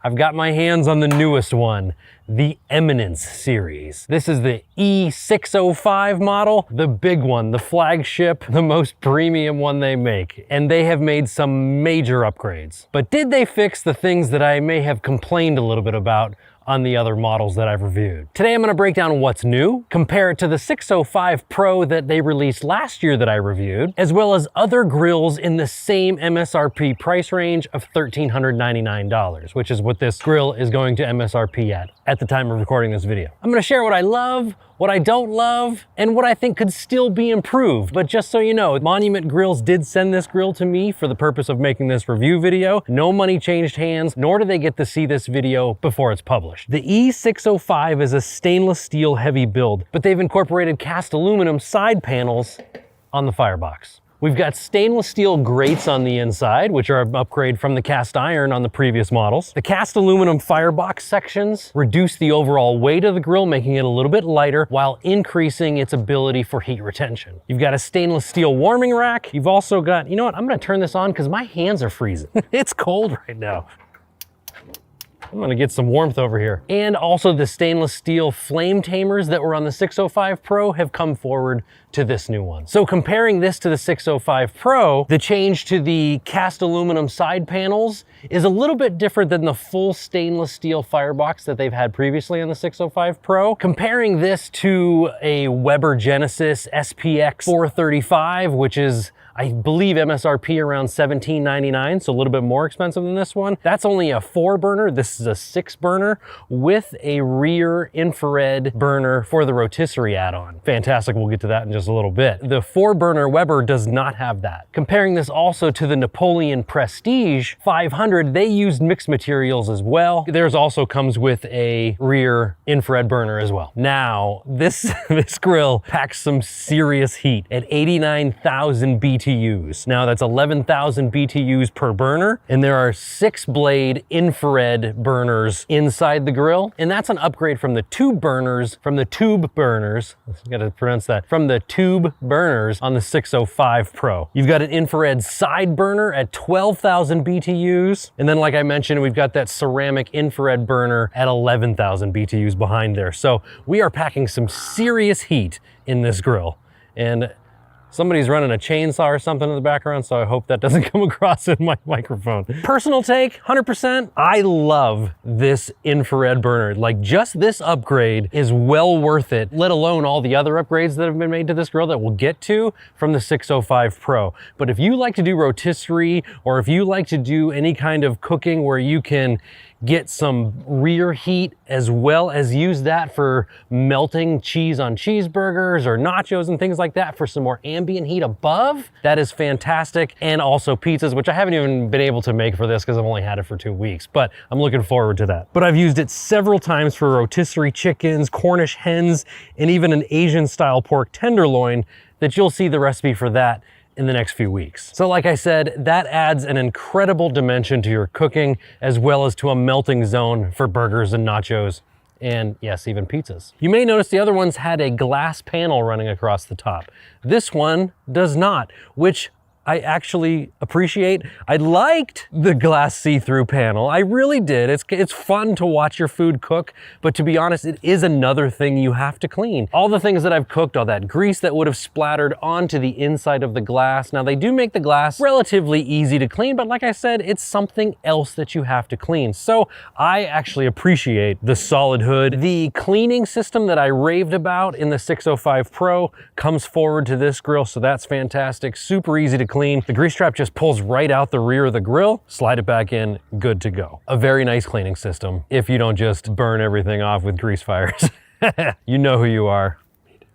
I've got my hands on the newest one, the Eminence series. This is the E605 model, the big one, the flagship, the most premium one they make. And they have made some major upgrades. But did they fix the things that I may have complained a little bit about on the other models that I've reviewed? Today I'm going to break down what's new, compare it to the 605 Pro that they released last year that I reviewed, as well as other grills in the same MSRP price range of $1,399, which is what this grill is going to MSRP at the time of recording this video. I'm going to share what I love, what I don't love, and what I think could still be improved. But just so you know, Monument Grills did send this grill to me for the purpose of making this review video. No money changed hands, nor do they get to see this video before it's published. The E605 is a stainless steel heavy build, but they've incorporated cast aluminum side panels on the firebox. We've got stainless steel grates on the inside, which are an upgrade from the cast iron on the previous models. The cast aluminum firebox sections reduce the overall weight of the grill, making it a little bit lighter while increasing its ability for heat retention. You've got a stainless steel warming rack. You've also got, you know what, I'm gonna turn this on because my hands are freezing. It's cold right now. I'm gonna get some warmth over here. And also the stainless steel flame tamers that were on the 605 Pro have come forward to this new one. So comparing this to the 605 Pro, the change to the cast aluminum side panels is a little bit different than the full stainless steel firebox that they've had previously on the 605 Pro. Comparing this to a Weber Genesis SPX 435, which is, I believe, MSRP around $17.99, so a little bit more expensive than this one. That's only a 4-burner. This is a 6-burner with a rear infrared burner for the rotisserie add-on. Fantastic, we'll get to that in just a little bit. The 4-burner Weber does not have that. Comparing this also to the Napoleon Prestige 500, they used mixed materials as well. Theirs also comes with a rear infrared burner as well. Now, this grill packs some serious heat at 89,000 BTUs. Now that's 11,000 BTUs per burner, and there are 6-blade infrared burners inside the grill, and that's an upgrade from the tube burners on the 605 Pro. You've got an infrared side burner at 12,000 BTUs, and then like I mentioned, we've got that ceramic infrared burner at 11,000 BTUs behind there. So we are packing some serious heat in this grill, and somebody's running a chainsaw or something in the background, so I hope that doesn't come across in my microphone. Personal take, 100%, I love this infrared burner. Like, just this upgrade is well worth it, let alone all the other upgrades that have been made to this grill that we'll get to from the 605 Pro. But if you like to do rotisserie, or if you like to do any kind of cooking where you can get some rear heat as well as use that for melting cheese on cheeseburgers or nachos and things like that for some more ambient heat above, that is fantastic. And also pizzas, which I haven't even been able to make for this because I've only had it for 2 weeks, but I'm looking forward to that. But I've used it several times for rotisserie chickens, Cornish hens, and even an Asian style pork tenderloin that you'll see the recipe for that in the next few weeks. So like I said, that adds an incredible dimension to your cooking, as well as to a melting zone for burgers and nachos, and yes, even pizzas. You may notice the other ones had a glass panel running across the top. This one does not, which I actually appreciate. I liked the glass see-through panel. I really did. It's fun to watch your food cook, but to be honest, it is another thing you have to clean. All the things that I've cooked, all that grease that would have splattered onto the inside of the glass. Now, they do make the glass relatively easy to clean, but like I said, it's something else that you have to clean. So I actually appreciate the solid hood. The cleaning system that I raved about in the 605 Pro comes forward to this grill, so that's fantastic. Super easy to clean. The grease trap just pulls right out the rear of the grill, slide it back in, good to go. A very nice cleaning system if you don't just burn everything off with grease fires. You know who you are.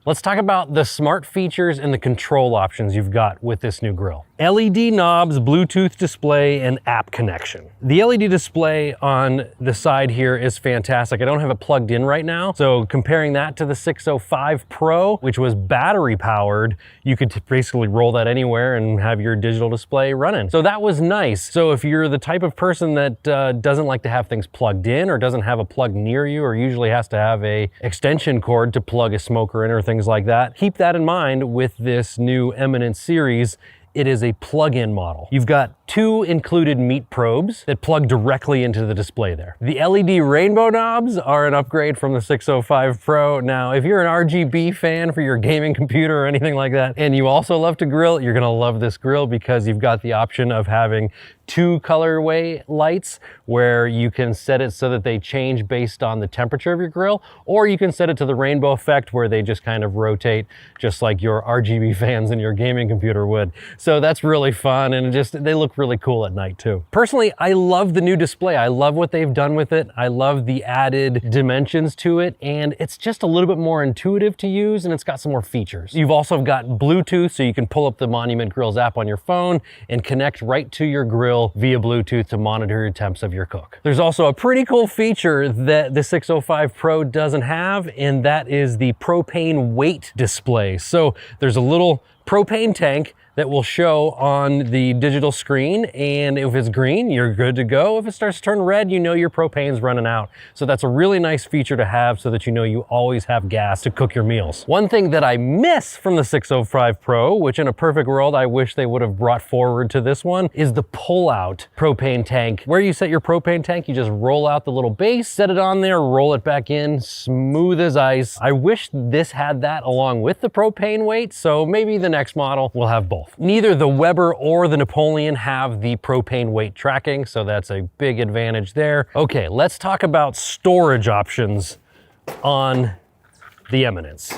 Let's talk about the smart features and the control options you've got with this new grill. LED knobs, Bluetooth display, and app connection. The LED display on the side here is fantastic. I don't have it plugged in right now, so comparing that to the 605 Pro, which was battery powered, you could basically roll that anywhere and have your digital display running. So that was nice. So if you're the type of person that doesn't like to have things plugged in, or doesn't have a plug near you, or usually has to have a extension cord to plug a smoker in or things like that, keep that in mind with this new Eminence series. It is a plug-in model. You've got 2 included meat probes that plug directly into the display there. The LED rainbow knobs are an upgrade from the 605 Pro. Now, if you're an RGB fan for your gaming computer or anything like that, and you also love to grill, you're gonna love this grill because you've got the option of having 2 colorway lights where you can set it so that they change based on the temperature of your grill, or you can set it to the rainbow effect where they just kind of rotate just like your RGB fans in your gaming computer would. So that's really fun, and they look really cool at night too. Personally, I love the new display. I love what they've done with it. I love the added dimensions to it, and it's just a little bit more intuitive to use, and it's got some more features. You've also got Bluetooth, so you can pull up the Monument Grills app on your phone and connect right to your grill via Bluetooth to monitor your temps of your cook. There's also a pretty cool feature that the 605 Pro doesn't have, and that is the propane weight display. So there's a little propane tank that will show on the digital screen, and if it's green, you're good to go. If it starts to turn red, you know your propane's running out. So that's a really nice feature to have so that you know you always have gas to cook your meals. One thing that I miss from the 605 Pro, which in a perfect world I wish they would have brought forward to this one, is the pull-out propane tank. Where you set your propane tank, you just roll out the little base, set it on there, roll it back in, smooth as ice. I wish this had that along with the propane weight, so maybe the next model will have both. Neither the Weber or the Napoleon have the propane weight tracking, so that's a big advantage there. Okay, let's talk about storage options on the Eminence.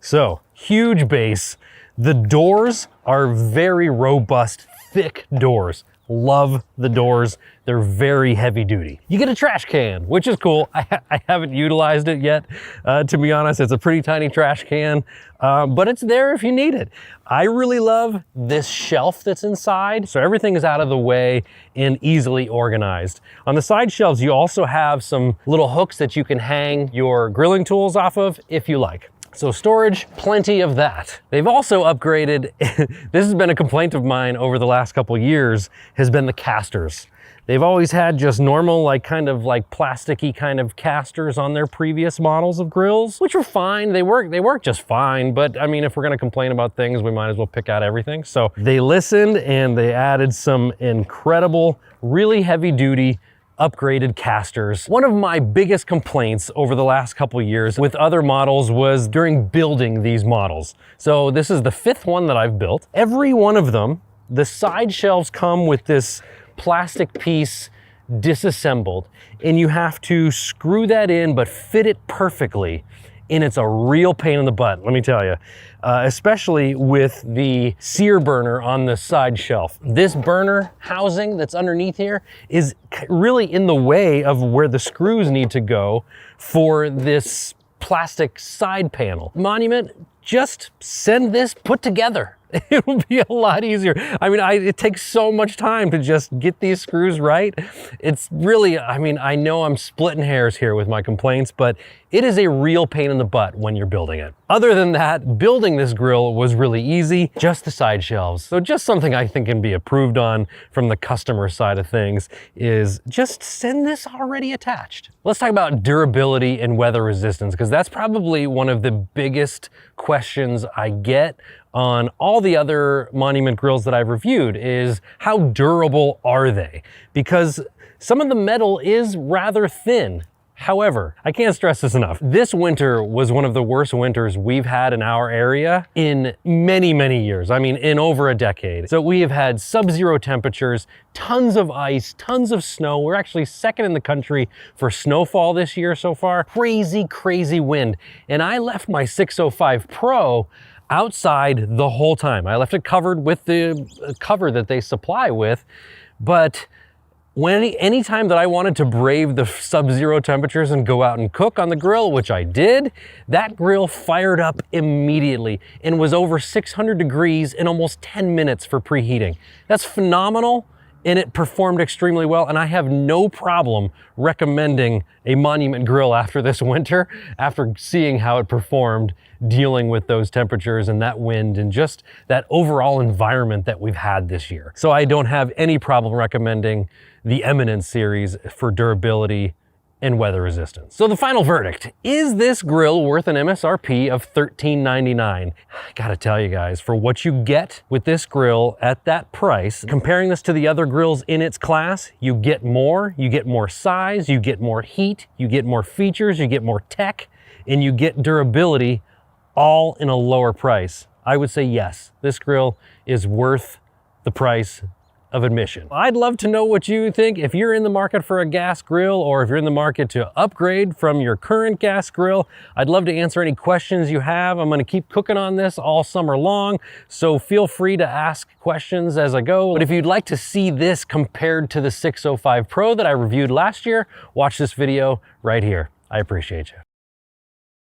So, huge base. The doors are very robust, thick doors. Love the doors. They're very heavy duty. You get a trash can, which is cool. I haven't utilized it yet. To be honest, it's a pretty tiny trash can, but it's there if you need it. I really love this shelf that's inside. So everything is out of the way and easily organized. On the side shelves, you also have some little hooks that you can hang your grilling tools off of if you like. So storage, plenty of that. They've also upgraded, this has been a complaint of mine over the last couple years, has been the casters. They've always had just normal, kind of plasticky kind of casters on their previous models of grills, which were fine. They work just fine, but I mean, if we're gonna complain about things, we might as well pick out everything. So they listened and they added some incredible, really heavy duty upgraded casters. One of my biggest complaints over the last couple years with other models was during building these models. So this is the 5th one that I've built. Every one of them, the side shelves come with this plastic piece disassembled, and you have to screw that in but fit it perfectly. And it's a real pain in the butt, let me tell you, especially with the sear burner on the side shelf. This burner housing that's underneath here is really in the way of where the screws need to go for this plastic side panel. Monument, just send this put together. It would be a lot easier. I mean, it takes so much time to just get these screws right. It's really, I mean, I know I'm splitting hairs here with my complaints, but it is a real pain in the butt when you're building it. Other than that, building this grill was really easy, just the side shelves. So just something I think can be improved on from the customer side of things is just send this already attached. Let's talk about durability and weather resistance, because that's probably one of the biggest questions I get on all the other Monument grills that I've reviewed is how durable are they? Because some of the metal is rather thin. However, I can't stress this enough. This winter was one of the worst winters we've had in our area in many, many years. I mean, in over a decade. So we have had sub-zero temperatures, tons of ice, tons of snow. We're actually 2nd in the country for snowfall this year so far. Crazy, crazy wind. And I left my 605 Pro outside the whole time. I left it covered with the cover that they supply with, but any time that I wanted to brave the sub-zero temperatures and go out and cook on the grill, which I did, that grill fired up immediately and was over 600 degrees in almost 10 minutes for preheating. That's phenomenal, and it performed extremely well, and I have no problem recommending a Monument grill after this winter, after seeing how it performed dealing with those temperatures and that wind and just that overall environment that we've had this year. So I don't have any problem recommending the Eminence series for durability and weather resistance. So the final verdict, is this grill worth an MSRP of $13.99? Gotta tell you guys, for what you get with this grill at that price, comparing this to the other grills in its class, you get more size, you get more heat, you get more features, you get more tech, and you get durability, all in a lower price. I would say yes, this grill is worth the price of admission. I'd love to know what you think. If you're in the market for a gas grill, or if you're in the market to upgrade from your current gas grill, I'd love to answer any questions you have. I'm gonna keep cooking on this all summer long, so feel free to ask questions as I go. But if you'd like to see this compared to the 605 Pro that I reviewed last year, watch this video right here. I appreciate you.